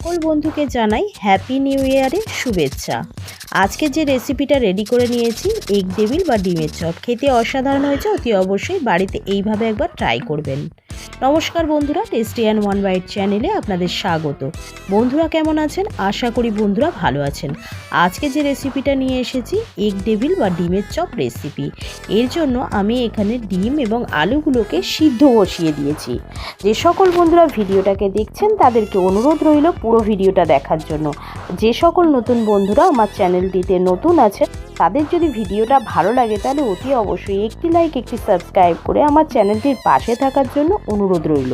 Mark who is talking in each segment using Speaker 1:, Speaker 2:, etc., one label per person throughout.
Speaker 1: সকল বন্ধুকে জানাই হ্যাপি নিউ ইয়ারের শুভেচ্ছা। আজকে যে রেসিপিটা রেডি করে নিয়েছি এগ ডেভিল বা ডিমের চপ, খেতে অসাধারণ হয়েছে। অতি অবশ্যই বাড়িতে এইভাবে একবার ট্রাই করবেন। নমস্কার বন্ধুরা, টেস্টি অ্যান্ড ওয়ান বাইট চ্যানেলে আপনাদের স্বাগত। বন্ধুরা কেমন আছেন? আশা করি বন্ধুরা ভালো আছেন। আজকে যে রেসিপিটা নিয়ে এসেছি এগ ডেভিল বা ডিমের চপ রেসিপি। এর জন্য আমি এখানে ডিম এবং আলুগুলোকে সিদ্ধ বসিয়ে দিয়েছি। যে সকল বন্ধুরা ভিডিওটাকে দেখছেন তাদেরকে অনুরোধ রইল পুরো ভিডিওটা দেখার জন্য। যে সকল নতুন বন্ধুরা আমার চ্যানেলটিতে নতুন আছে তাদের যদি ভিডিওটা ভালো লাগে তাহলে অতি অবশ্যই একটি লাইক একটি সাবস্ক্রাইব করে আমার চ্যানেলটির পাশে থাকার জন্য অনুরোধ রইল।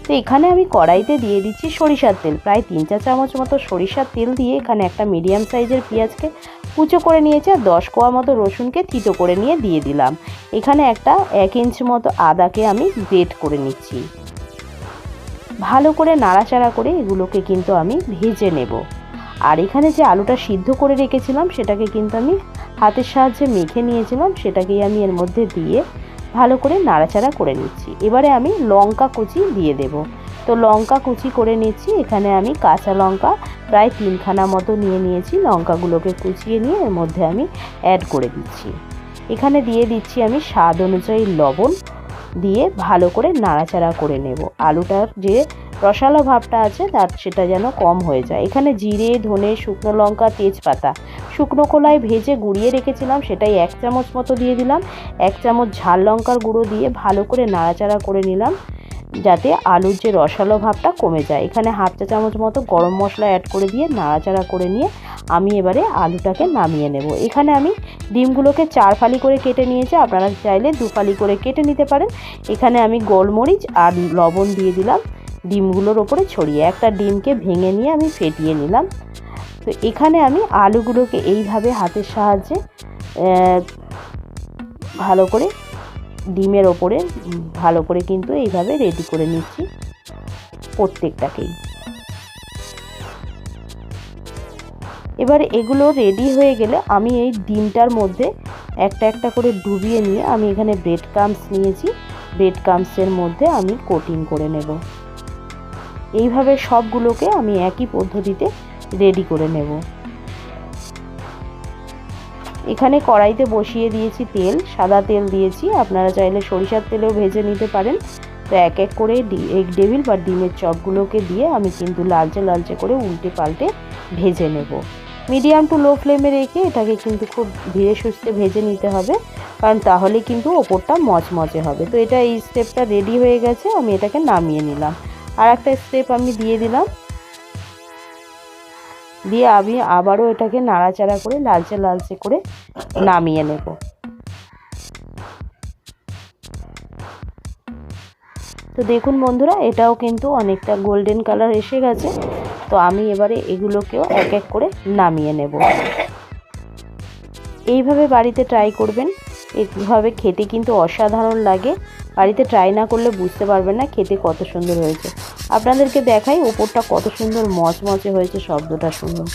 Speaker 1: তো এখানে আমি কড়াইতে দিয়ে দিচ্ছি সরিষার তেল, প্রায় 3-4 চামচ মতো সরিষার তেল দিয়ে এখানে একটা মিডিয়াম সাইজের পেঁয়াজকে কুচো করে নিয়েছি আর 10 কোয়া মতো রসুনকে থিতো করে নিয়ে দিয়ে দিলাম। এখানে একটা 1 ইঞ্চি মতো আদাকে আমি গ্রেট করে নিচ্ছি। ভালো করে নাড়াচাড়া করে এগুলোকে কিন্তু আমি ভেজে নেব। আর এখানে যে আলুটা সিদ্ধ করে রেখেছিলাম সেটাকে কিন্তু আমি হাতের সাহায্যে মেখে নিয়েছিলাম, সেটাকেই আমি এর মধ্যে দিয়ে ভালো করে নাড়াচাড়া করে নিচ্ছি। এবারে আমি লঙ্কা কুচি দিয়ে দেব। তো লঙ্কা কুচি করে নিচ্ছি। এখানে আমি কাঁচা লঙ্কা প্রায় 3খানা মতো নিয়ে নিয়েছি। লঙ্কাগুলোকে কুচিয়ে নিয়ে এর মধ্যে আমি অ্যাড করে দিচ্ছি। এখানে দিয়ে দিচ্ছি আমি স্বাদ অনুযায়ী লবণ, দিয়ে ভালো করে নাড়াচাড়া করে নেব। আলুটার যে রসালো ভাবটা আছে তার সেটা যেন কম হয়ে যায়। এখানে জিরে, ধনে, শুকনো লঙ্কা, তেজপাতা শুকনো খোলায় ভেজে গুঁড়িয়ে রেখেছিলাম, সেটাই 1 চামচ মতো দিয়ে দিলাম। 1 চামচ ঝাল লঙ্কার গুঁড়ো দিয়ে ভালো করে নাড়াচাড়া করে নিলাম যাতে আলুর যে রসালো ভাবটা কমে যায়। এখানে 1/2 চা চামচ মতো গরম মশলা অ্যাড করে দিয়ে নাড়াচাড়া করে নিয়ে আমি এবারে আলুটাকে নামিয়ে নেব। এখানে আমি ডিমগুলোকে 4 ফালি করে কেটে নিয়েছি, আপনারা চাইলে 2 ফালি করে কেটে নিতে পারেন। এখানে আমি গোলমরিচ আর লবণ দিয়ে দিলাম ডিমগুলোর ওপরে ছড়িয়ে। একটা ডিমকে ভেঙে নিয়ে আমি ফেটিয়ে নিলাম। তো এখানে আমি আলুগুলোকে এইভাবে হাতের সাহায্যে ভালো করে ডিমের ওপরে ভালো করে কিন্তু এইভাবে রেডি করে নিচ্ছি প্রত্যেকটাকেই। এবার এগুলো রেডি হয়ে গেলে আমি এই ডিমটার মধ্যে একটা একটা করে ডুবিয়ে নিয়ে আমি এখানে ব্রেড ক্রাম্বস নিয়েছি, ব্রেড ক্রাম্বসের মধ্যে আমি কোটিং করে নেব। এইভাবে সবগুলোকে আমি একই পদ্ধতিতে রেডি করে নেব। এখানে কড়াইতে বসিয়ে দিয়েছি তেল, সাদা তেল দিয়েছি, আপনারা চাইলে সরিষার তেলেও ভেজে নিতে পারেন। তো এক এক করে এগ ডেভিল বা ডিমের চপগুলোকে দিয়ে আমি কিন্তু লালচে লালচে করে উল্টে পাল্টে ভেজে নেব। মিডিয়াম টু লো ফ্লেমে রেখে এটাকে কিন্তু খুব ধীরে সুস্থে ভেজে নিতে হবে, কারণ তাহলে কিন্তু ওপরটা মচমচে হবে। তো এটা এই স্টেপটা রেডি হয়ে গেছে, আমি এটাকে নামিয়ে নিলাম। আর একটা স্টেপ আমি দিয়ে দিলাম, দিয়ে আমি আবারও এটাকে নাড়াচাড়া করে লালচে লালচে করে নামিয়ে নেব। তো দেখুন বন্ধুরা, এটাও কিন্তু অনেকটা গোল্ডেন কালার এসে গেছে। তো আমি এবারে এগুলোকেও এক এক করে নামিয়ে নেব। এইভাবে বাড়িতে ট্রাই করবেন, এইভাবে খেতে কিন্তু অসাধারণ লাগে। বাড়িতে ট্রাই না করলে বুঝতে পারবেন না খেতে কত সুন্দর হয়েছে। আপনাদেরকে দেখাই ওপরটা কত সুন্দর মচমচে হয়েছে, শব্দটা শুনুন।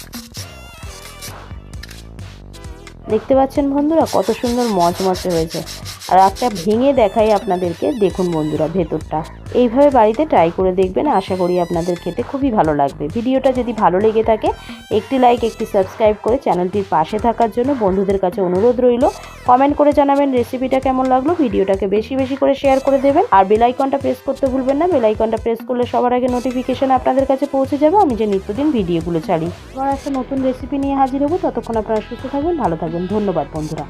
Speaker 1: দেখতে পাচ্ছেন বন্ধুরা কত সুন্দর মচমচে হয়েছে। আর একটা ভেঙে দেখাই আপনাদেরকে, দেখুন বন্ধুরা ভেতরটা। এইভাবে বাড়িতে ট্রাই করে দেখবেন, আশা করি আপনাদের খেতে খুবই ভালো লাগবে। ভিডিওটা যদি ভালো লেগে থাকে একটি লাইক একটি সাবস্ক্রাইব করে চ্যানেলটির পাশে থাকার জন্য বন্ধুদের কাছে অনুরোধ রইল। কমেন্ট করে জানাবেন রেসিপিটা কেমন লাগলো। ভিডিওটাকে বেশি বেশি করে শেয়ার করে দেবেন আর বেল আইকনটা প্রেস করতে ভুলবেন না। বেল আইকনটা প্রেস করলে সবার আগে নোটিফিকেশন আপনাদের কাছে পৌঁছে যাবে আমি যে নিত্যদিন ভিডিওগুলো ছাড়ি। আবার একটা নতুন রেসিপি নিয়ে হাজির হব। ততক্ষণ আপনারা সুস্থ থাকবেন, ভালো থাকবেন। ধন্যবাদ বন্ধুরা।